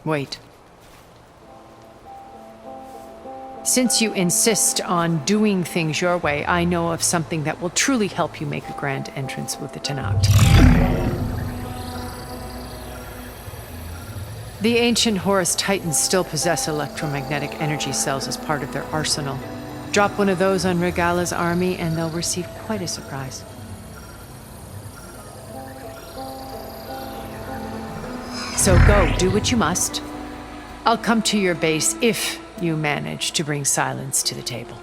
Wait. Since you insist on doing things your way, I know of something that will truly help you make a grand entrance with the Tallneck. The ancient Horus Titans still possess electromagnetic energy cells as part of their arsenal. Drop one of those on Regalla's army and they'll receive quite a surprise. So go, do what you must. I'll come to your base if you manage to bring silence to the table.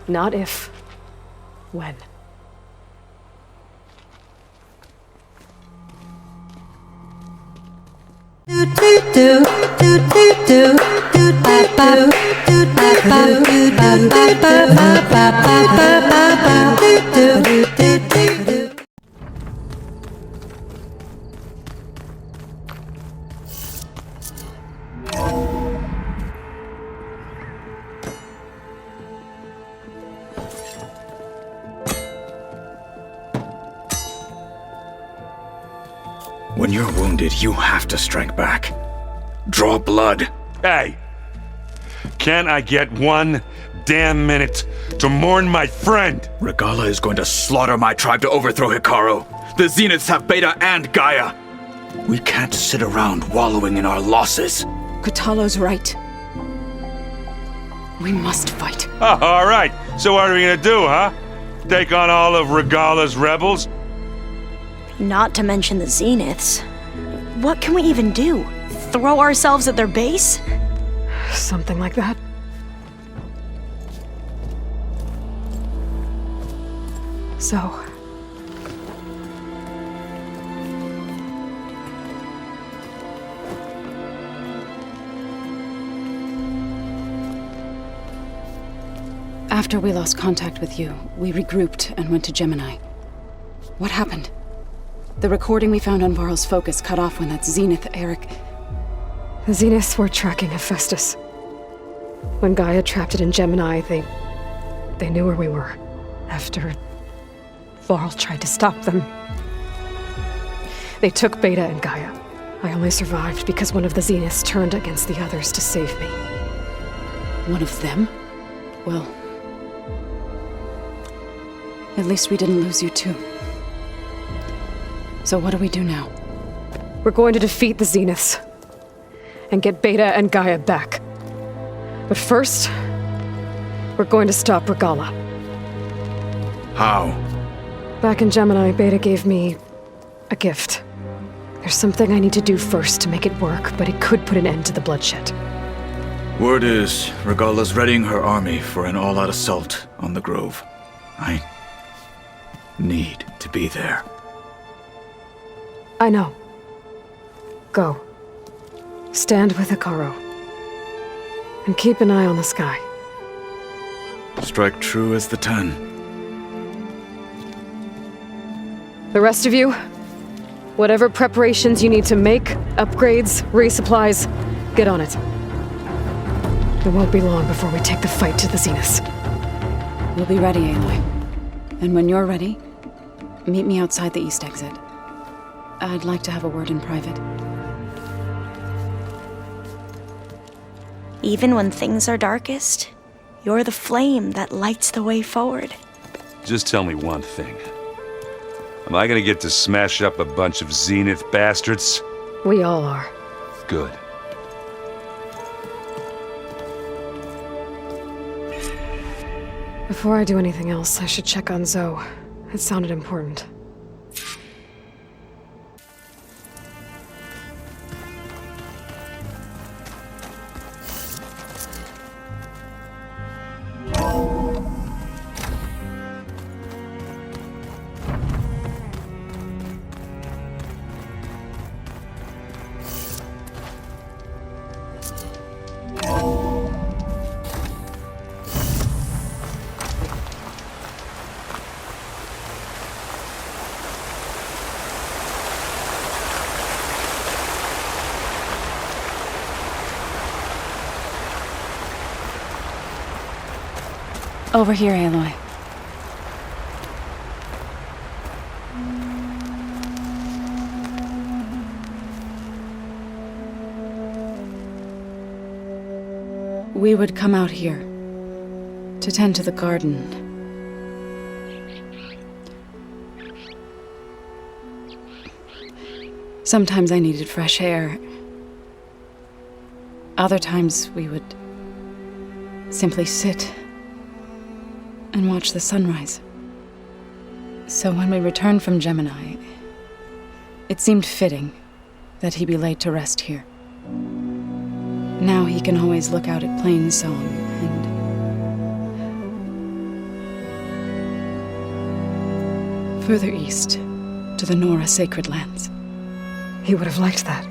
Not if. When. When you're wounded, you have to strike back. Draw blood. Hey! Can't I get 1 damn minute to mourn my friend? Regalla is going to slaughter my tribe to overthrow Hikaru. The Zeniths have Beta and Gaia. We can't sit around wallowing in our losses. Kotallo's right. We must fight. Oh, all right. So what are we gonna do, huh? Take on all of Regalla's rebels? Not to mention the Zeniths. What can we even do? Throw ourselves at their base? Something like that. So... After we lost contact with you, we regrouped and went to Gemini. What happened? The recording we found on Varl's focus cut off when that Zenith, Eric... The Zeniths were tracking Hephaestus. When Gaia trapped it in Gemini, they knew where we were. After Varl tried to stop them. They took Beta and Gaia. I only survived because one of the Zeniths turned against the others to save me. One of them? Well... at least we didn't lose you too. So what do we do now? We're going to defeat the Zeniths. And get Beta and Gaia back. But first, we're going to stop Regalla. How? Back in Gemini, Beta gave me a gift. There's something I need to do first to make it work, but it could put an end to the bloodshed. Word is, Regalla's readying her army for an all-out assault on the Grove. I need to be there. I know. Go. Stand with Hikaru. And keep an eye on the sky. Strike true as the 10. The rest of you, whatever preparations you need to make, upgrades, resupplies, get on it. It won't be long before we take the fight to the Zeniths. We'll be ready, Aloy. And when you're ready, meet me outside the east exit. I'd like to have a word in private. Even when things are darkest, you're the flame that lights the way forward. Just tell me one thing. Am I gonna get to smash up a bunch of Zenith bastards? We all are. Good. Before I do anything else, I should check on Zoe. It sounded important. Over here, Aloy. We would come out here to tend to the garden. Sometimes I needed fresh air. Other times we would simply sit and watch the sunrise. So when we returned from Gemini, it seemed fitting that he be laid to rest here. Now he can always look out at Plain Song and further east to the Nora sacred lands. He would have liked that.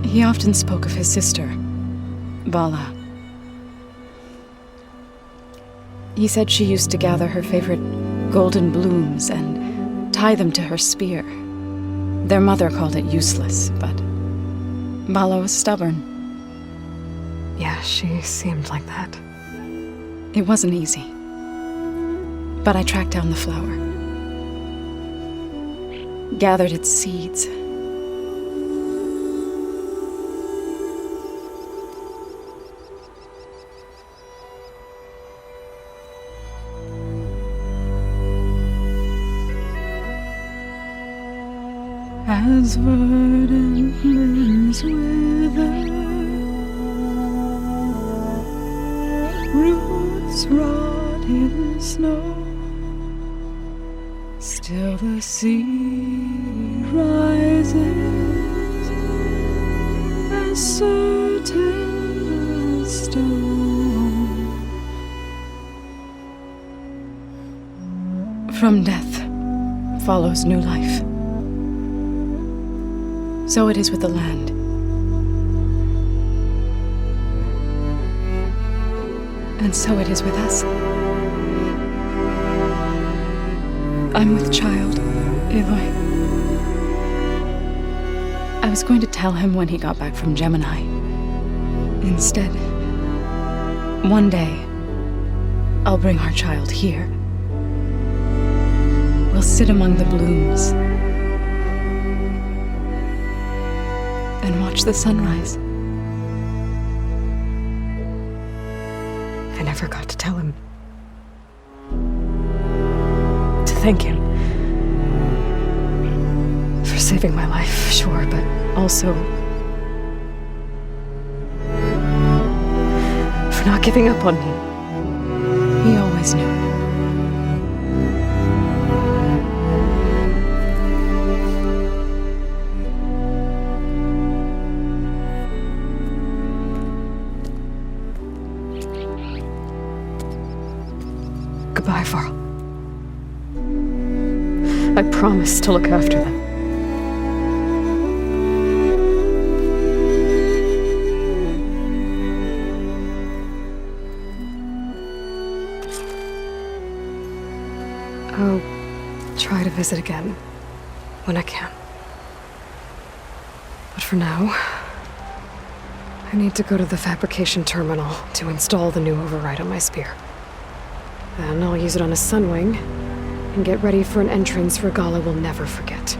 He often spoke of his sister, Bala. He said she used to gather her favorite golden blooms and tie them to her spear. Their mother called it useless, but Bala was stubborn. Yeah, she seemed like that. It wasn't easy, but I tracked down the flower, gathered its seeds. As verdant limbs wither, roots rot in snow, still the sea rises as certain as stone. From death follows new life. So it is with the land. And so it is with us. I'm with child, Aloy. I was going to tell him when he got back from Gemini. Instead, one day, I'll bring our child here. We'll sit among the blooms and watch the sunrise. I never got to tell him. To thank him. For saving my life, sure, but also for not giving up on me. He always knew. Goodbye, Varl. I promise to look after them. I'll try to visit again when I can. But for now, I need to go to the fabrication terminal to install the new override on my spear. Then I'll use it on a Sunwing and get ready for an entrance Regalla will never forget.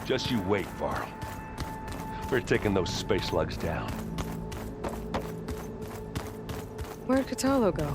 Just you wait, Varl. We're taking those space slugs down. Where'd Katalo go?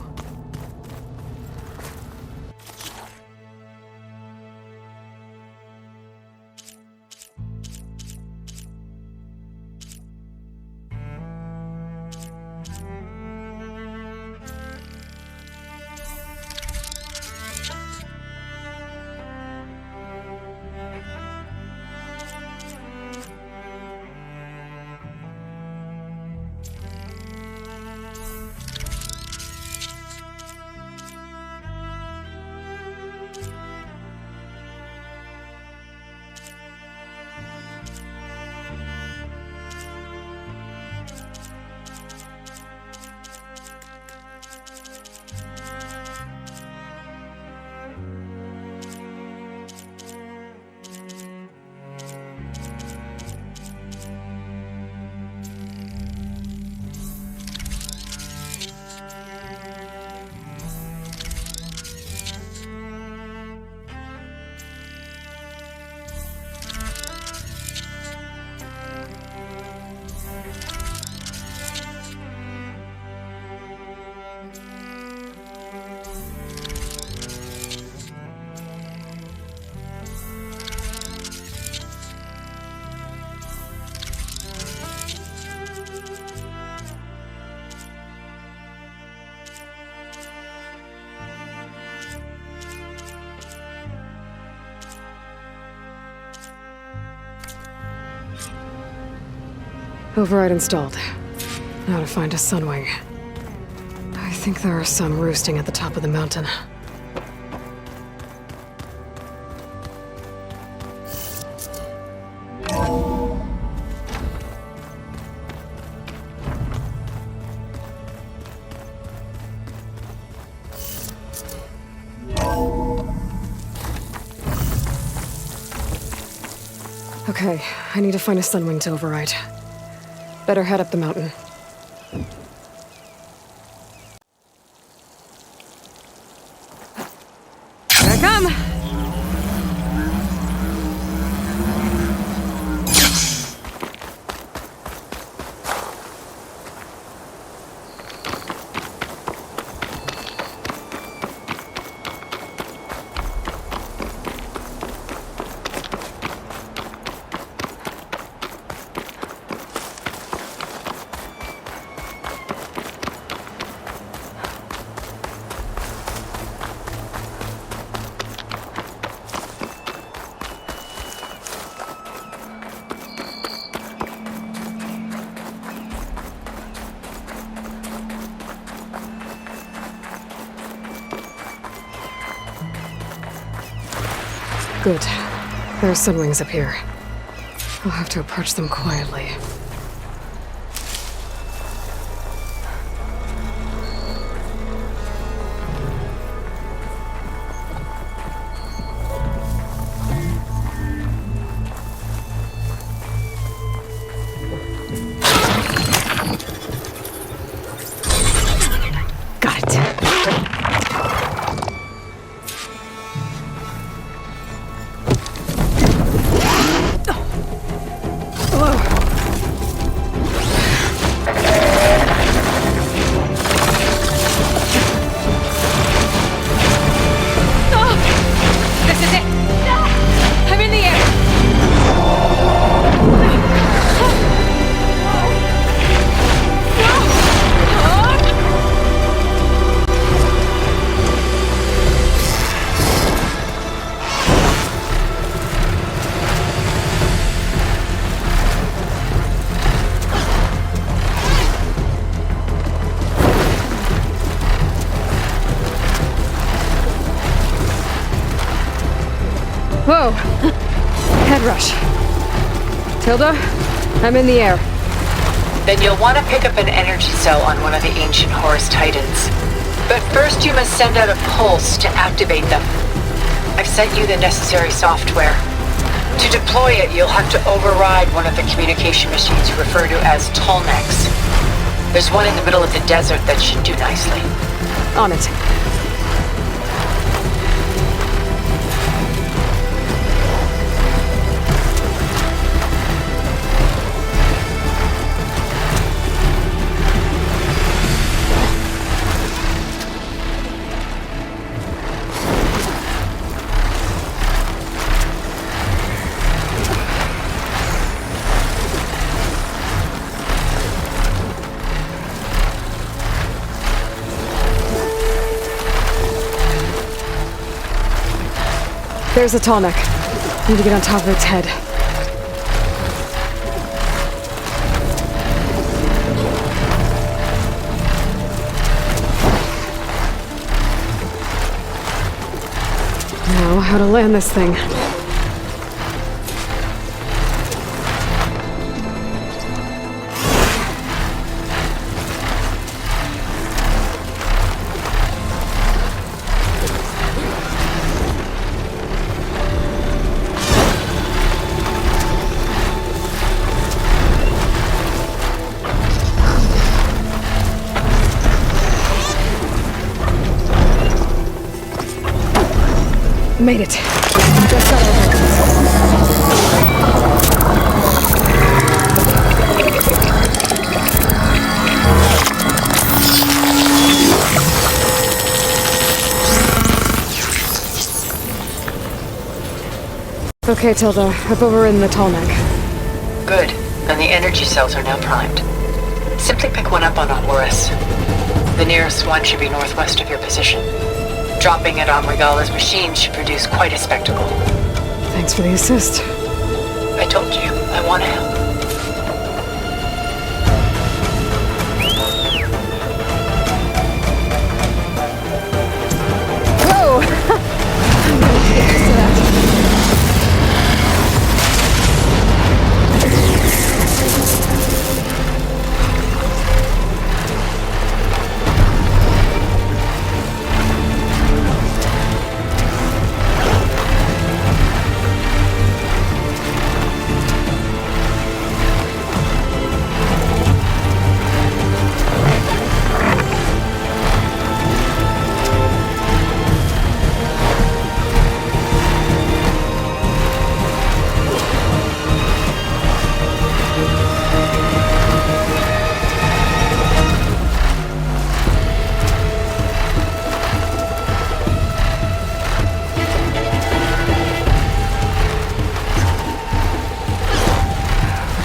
Override installed. Now to find a Sunwing. I think there are some roosting at the top of the mountain. Okay, I need to find a Sunwing to override. Better head up the mountain. Here I come! Good. There are Sunwings up here. I'll have to approach them quietly. Got it. Whoa! Head rush. Tilda, I'm in the air. Then you'll want to pick up an energy cell on one of the ancient Horus Titans. But first you must send out a pulse to activate them. I've sent you the necessary software. To deploy it, you'll have to override one of the communication machines referred to as Tallnecks. There's one in the middle of the desert that should do nicely. On it. There's a Tallneck. Need to get on top of its head. Now, how to land this thing. Made it. Just got over. Okay, Tilda. I've overridden the Tallneck. Good. And the energy cells are now primed. Simply pick one up on a Horus. The nearest one should be northwest of your position. Dropping it on Regalla's machine should produce quite a spectacle. Thanks for the assist. I told you, I want to help.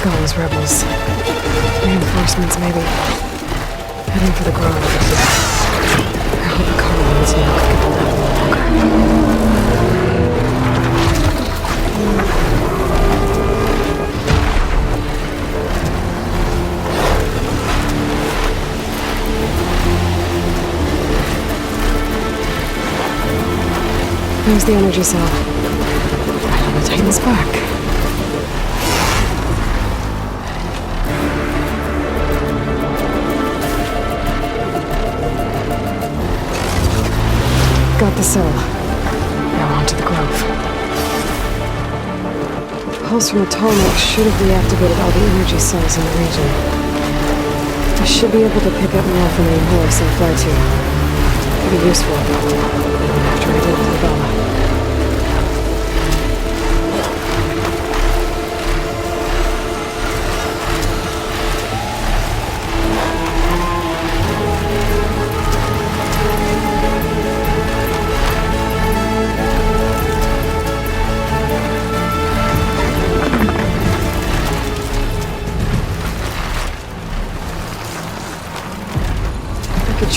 Regalla's rebels. Reinforcements, maybe. Heading for the grove. I hope Carl and Selamat can hold out a little longer. There's the energy cell. Right on the Titan's back. Got the cell. Now on to the grove. The pulse from the Tallneck should have reactivated all the energy cells in the region. I should be able to pick up more from the Horus and fly to. Pretty useful. After I deal with Regalla.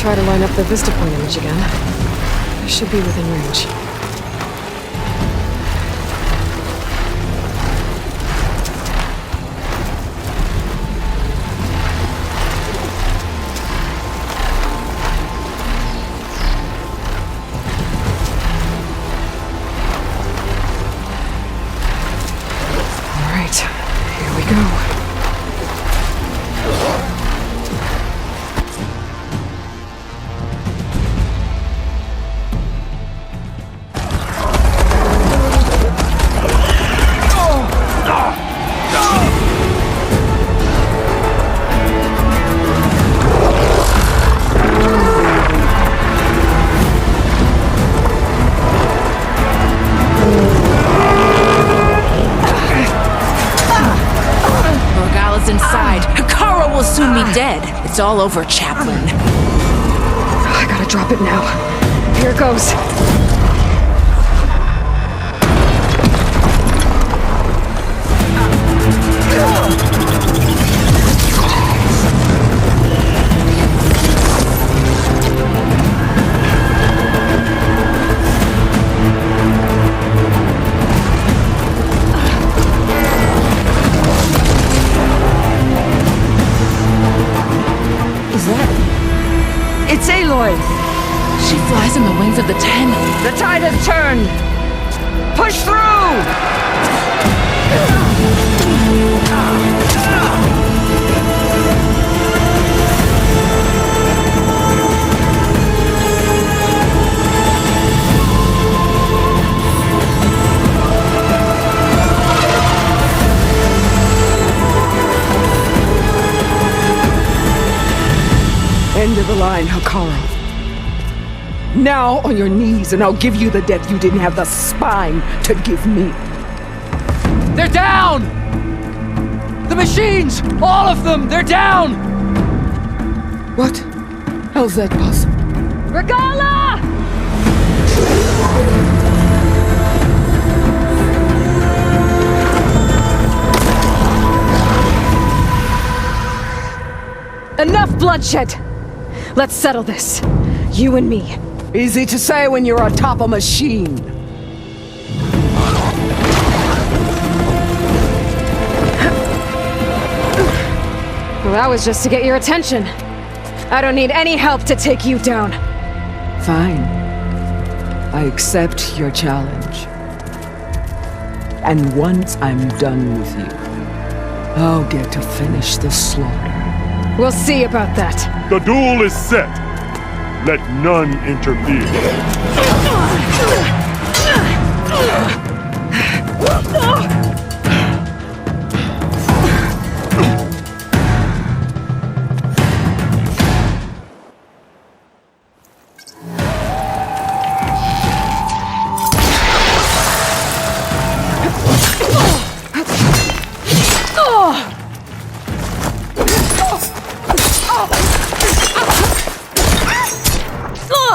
Try to line up the vista point image again. I should be within range. All right, here we go. Dead. It's all over, Chaplain. I gotta drop it now. Here it goes. It's Aloy! She flies in the wings of the 10. The tide has turned! Push through! End of the line, Hikaru. Now on your knees and I'll give you the death you didn't have the spine to give me. They're down! The machines! All of them! They're down! What? How's that possible? Regalla! Enough bloodshed! Let's settle this. You and me. Easy to say when you're atop a machine. Well, that was just to get your attention. I don't need any help to take you down. Fine. I accept your challenge. And once I'm done with you, I'll get to finish the slaughter. We'll see about that. The duel is set. Let none interfere.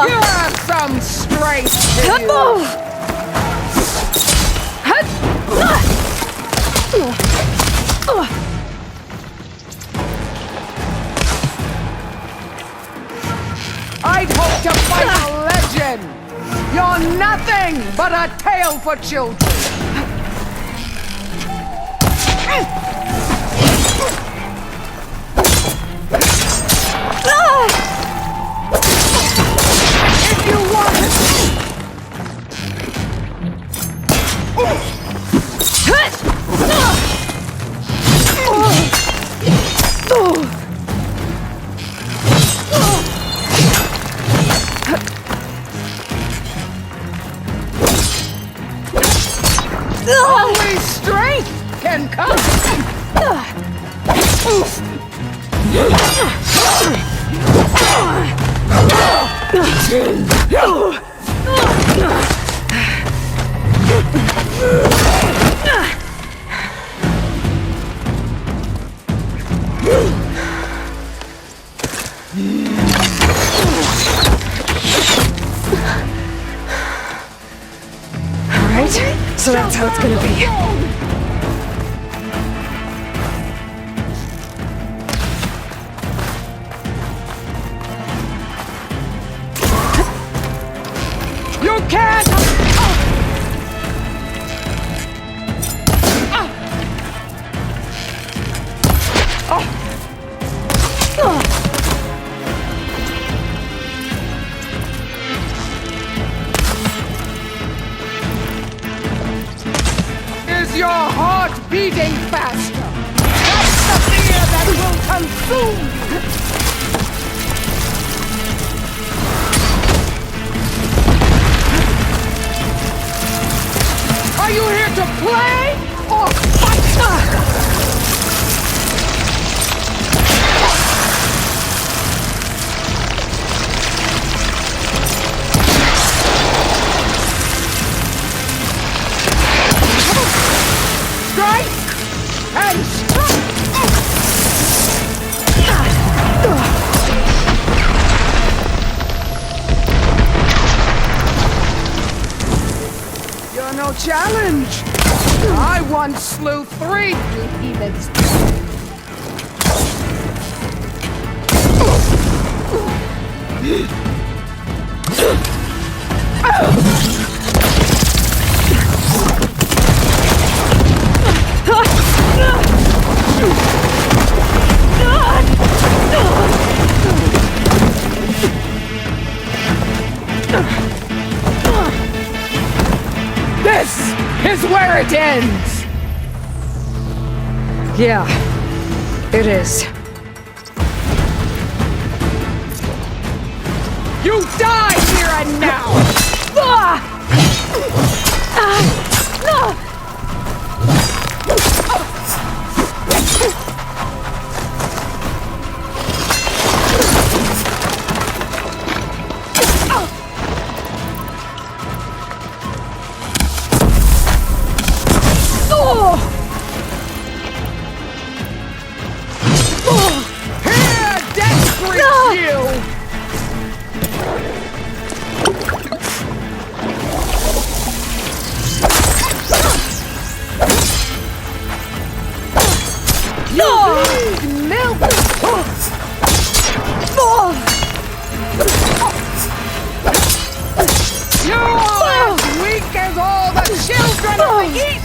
You have some strength to you. You're nothing but a tale for children. If you want it. Only strength can come. Alright, so that's how it's gonna be. You can't! Is your heart beating faster? That's the fear that will consume you! Are you here to play or fight? Strike and strike! You're no challenge. I once slew 3 demons. This is where it ends! Yeah, it is. You die here and now! Here, death greets you! Milk! You're as weak as all the children of the East!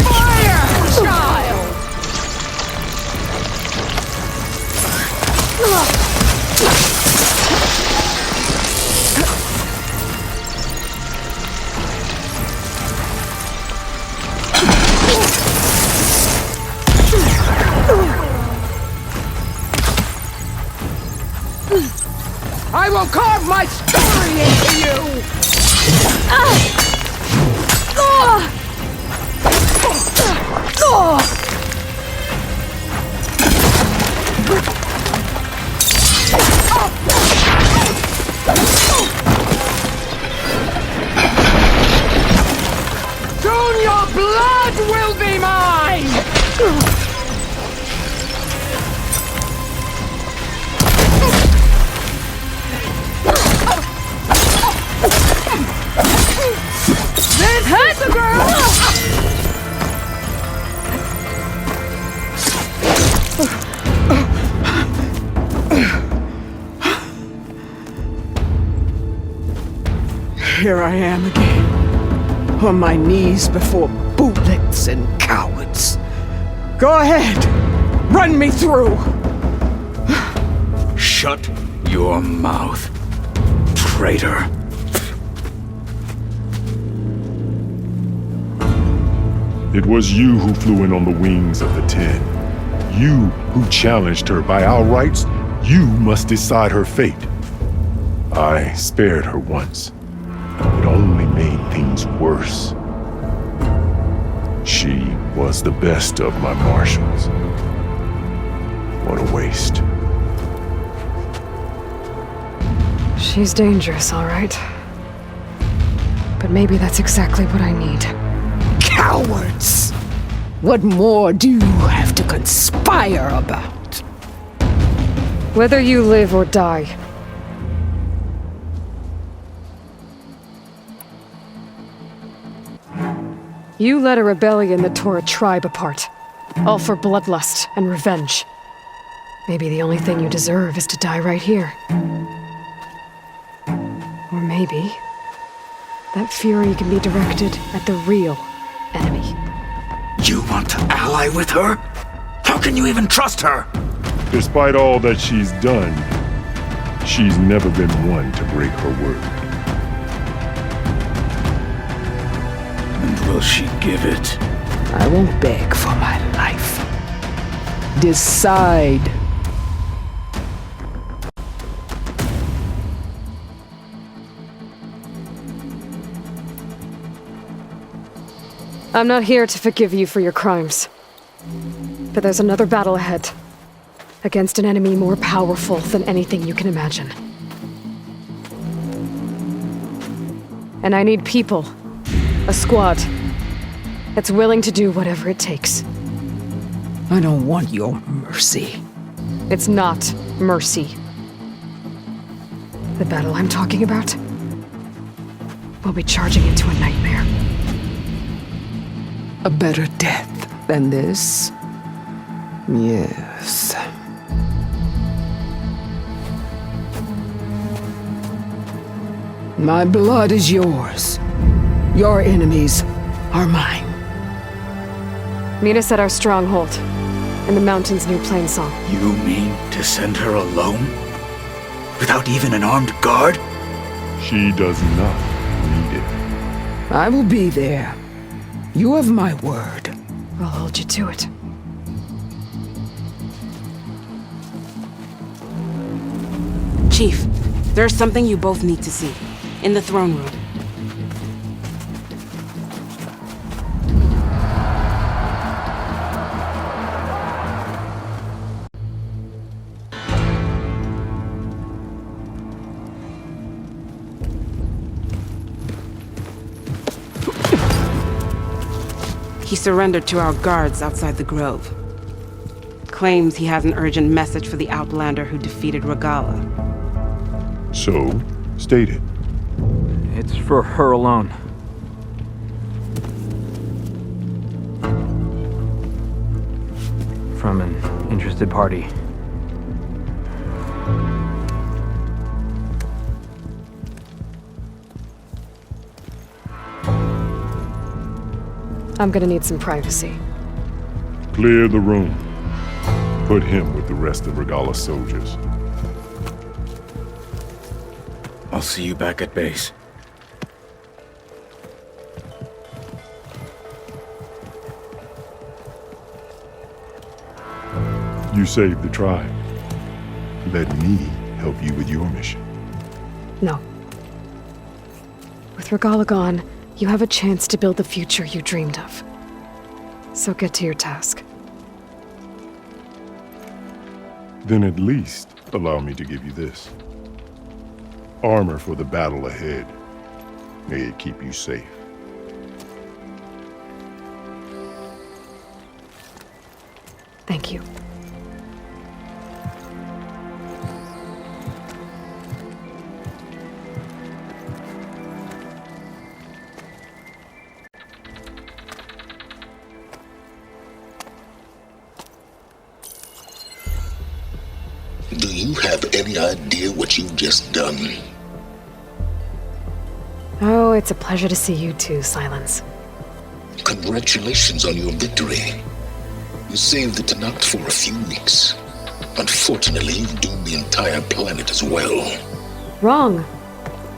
Fire, child! I will carve my story into you! Soon your blood will be mine! here I am again, on my knees before bootlicks and cowards. Go ahead, run me through. Shut your mouth, traitor. It was you who flew in on the wings of the 10. You who challenged her by our rights. You must decide her fate. I spared her once. It only made things worse. She was the best of my marshals. What a waste. She's dangerous, all right. But maybe that's exactly what I need. Cowards! What more do you have to conspire about? Whether you live or die. You led a rebellion that tore a tribe apart. All for bloodlust and revenge. Maybe the only thing you deserve is to die right here. Or maybe that fury can be directed at the real enemy. You want to ally with her? How can you even trust her? Despite all that she's done, she's never been one to break her word. And will she give it? I won't beg for my life. Decide. I'm not here to forgive you for your crimes. But there's another battle ahead. Against an enemy more powerful than anything you can imagine. And I need people. A squad. That's willing to do whatever it takes. I don't want your mercy. It's not mercy. The battle I'm talking about will be charging into a nightmare. A better death than this? Yes. My blood is yours. Your enemies are mine. Meet us at our stronghold, in the mountains near Plainsong. You mean to send her alone? Without even an armed guard? She does not need it. I will be there. You have my word. We'll hold you to it. Chief, there's something you both need to see. In the throne room. He surrendered to our guards outside the grove. Claims he has an urgent message for the Outlander who defeated Regalla. So, state it. It's for her alone. From an interested party. I'm gonna need some privacy. Clear the room. Put him with the rest of Regalla's soldiers. I'll see you back at base. You saved the tribe. Let me help you with your mission. No. With Regalla gone, you have a chance to build the future you dreamed of. So get to your task. Then at least allow me to give you this. Armor for the battle ahead. May it keep you safe. Thank you. Do you have any idea what you've just done? Oh, it's a pleasure to see you too, Silence. Congratulations on your victory. You saved the Tallneck for a few weeks. Unfortunately, you doomed the entire planet as well. Wrong.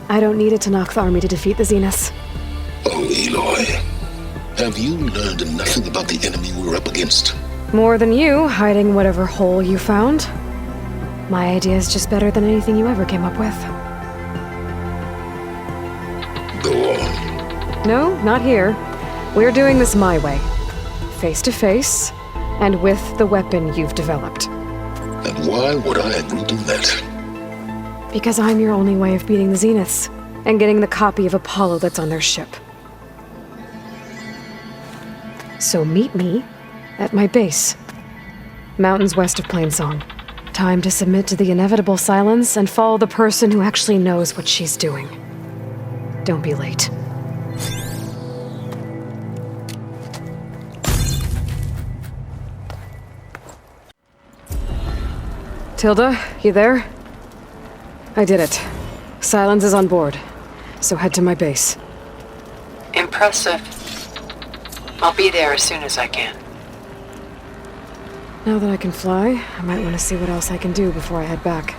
I don't need a Tallneck army to defeat the Zeniths. Oh, Aloy. Have you learned nothing about the enemy we're up against? More than you, hiding whatever hole you found. My idea is just better than anything you ever came up with. Go on. No, not here. We're doing this my way. Face to face, and with the weapon you've developed. And why would I agree to that? Because I'm your only way of beating the Zeniths, and getting the copy of Apollo that's on their ship. So meet me at my base. Mountains west of Plainsong. Time to submit to the inevitable silence and follow the person who actually knows what she's doing. Don't be late. Tilda, you there? I did it. Silence is on board, so head to my base. Impressive. I'll be there as soon as I can. Now that I can fly, I might want to see what else I can do before I head back.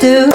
Do